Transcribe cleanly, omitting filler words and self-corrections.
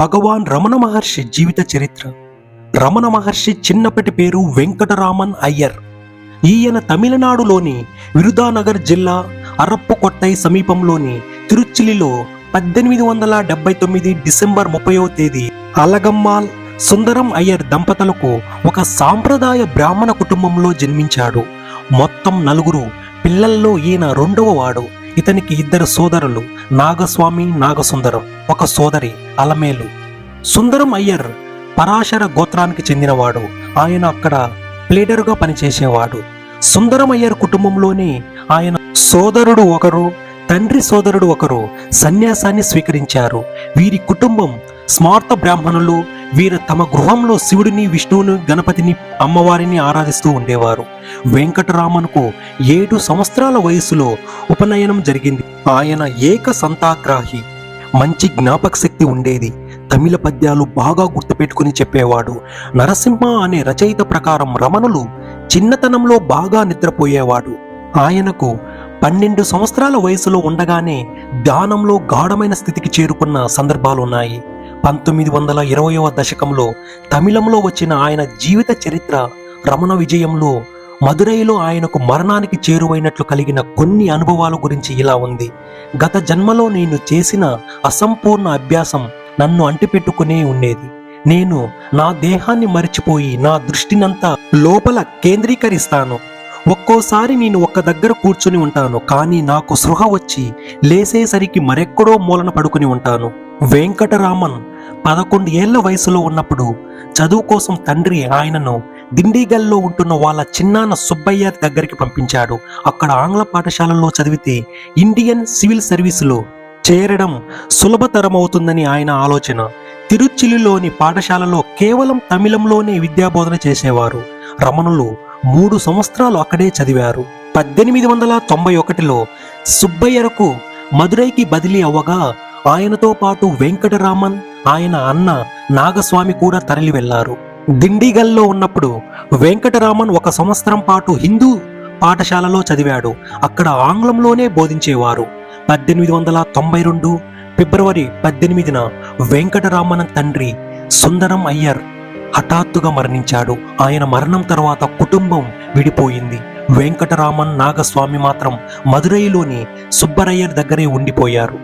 భగవాన్ రమణ మహర్షి జీవిత చరిత్ర. రమణ మహర్షి చిన్నప్పటి పేరు వెంకటరామన్ అయ్యర్. ఈయన తమిళనాడులోని విరుదానగర్ జిల్లా అరప్పుకొట్టై సమీపంలోని తిరుచిలిలో 1879 డిసెంబర్ 30వ తేదీ అలగమ్మాల్ సుందరం అయ్యర్ దంపతులకు ఒక సాంప్రదాయ బ్రాహ్మణ కుటుంబంలో జన్మించాడు. మొత్తం 4 పిల్లల్లో ఈయన రెండవ వాడు. ఇతనికి 2 సోదరులు, నాగస్వామి, నాగసుందరం, ఒక సోదరి అలమేలు. సుందరం అయ్యర్ పరాశర గోత్రానికి చెందినవాడు. ఆయన అక్కడ ప్లేడరుగా పనిచేసేవాడు. సుందరం అయ్యర్ కుటుంబంలోని ఆయన సోదరుడు ఒకరు, తండ్రి సోదరుడు ఒకరు సన్యాసాన్ని స్వీకరించారు. వీరి కుటుంబం స్మార్త బ్రాహ్మణులు. వీరు తమ గృహంలో శివుడిని, విష్ణువుని, గణపతిని, అమ్మవారిని ఆరాధిస్తూ ఉండేవారు. వెంకటరామన్కు 7 సంవత్సరాల వయసులో ఉపనయనం జరిగింది. ఆయన ఏక సంతాగ్రాహి. మంచి జ్ఞాపక శక్తి ఉండేది. తమిళ పద్యాలు బాగా గుర్తుపెట్టుకుని చెప్పేవాడు. నరసింహ అనే రచయిత ప్రకారం రమణులు చిన్నతనంలో బాగా నిద్రపోయేవాడు. ఆయనకు 12 సంవత్సరాల వయసులో ఉండగానే ధ్యానంలో గాఢమైన స్థితికి చేరుకున్న సందర్భాలున్నాయి. 1920వ దశకంలో తమిళంలో వచ్చిన ఆయన జీవిత చరిత్ర రమణ విజయంలో మదురైలో ఆయనకు మరణానికి చేరువైనట్లు కలిగిన కొన్ని అనుభవాల గురించి ఇలా ఉంది. గత జన్మలో నేను చేసిన అసంపూర్ణ అభ్యాసం నన్ను అంటిపెట్టుకునే ఉండేది. నేను నా దేహాన్ని మరిచిపోయి నా దృష్టినంతా లోపల కేంద్రీకరిస్తాను. ఒక్కోసారి నేను ఒక్క దగ్గర కూర్చుని ఉంటాను, కానీ నాకు సృహ వచ్చి లేసేసరికి మరెక్కడో మూలన పడుకుని ఉంటాను. వెంకటరామన్ 11 ఏళ్ల వయసులో ఉన్నప్పుడు చదువు కోసం తండ్రి ఆయనను దిండిగల్లో ఉంటున్న వాళ్ళ చిన్నాన్న సుబ్బయ్య దగ్గరికి పంపించాడు. అక్కడ ఆంగ్ల పాఠశాలలో చదివితే ఇండియన్ సివిల్ సర్వీసులో చేరడం సులభతరమవుతుందని ఆయన ఆలోచన. తిరుచిలిలోని పాఠశాలలో కేవలం తమిళంలోనే విద్యాబోధన చేసేవారు. రమణులు 3 సంవత్సరాలు అక్కడే చదివారు. 1891లో సుబ్బయ్యకు మదురైకి బదిలీ అవ్వగా ఆయనతో పాటు వెంకటరామన్, ఆయన అన్న నాగస్వామి కూడా తరలి వెళ్లారు. దిండిగల్లో ఉన్నప్పుడు వెంకటరామన్ 1 సంవత్సరం పాటు హిందూ పాఠశాలలో చదివాడు. అక్కడ ఆంగ్లంలోనే బోధించేవారు. 1892 ఫిబ్రవరి 18న వెంకటరామన్ తండ్రి సుందరం అయ్యర్ హఠాత్తుగా మరణించాడు. ఆయన మరణం తర్వాత కుటుంబం విడిపోయింది. వెంకటరామన్, నాగస్వామి మాత్రం మదురైలోని సుబ్బరయ్యర్ దగ్గరే ఉండిపోయారు.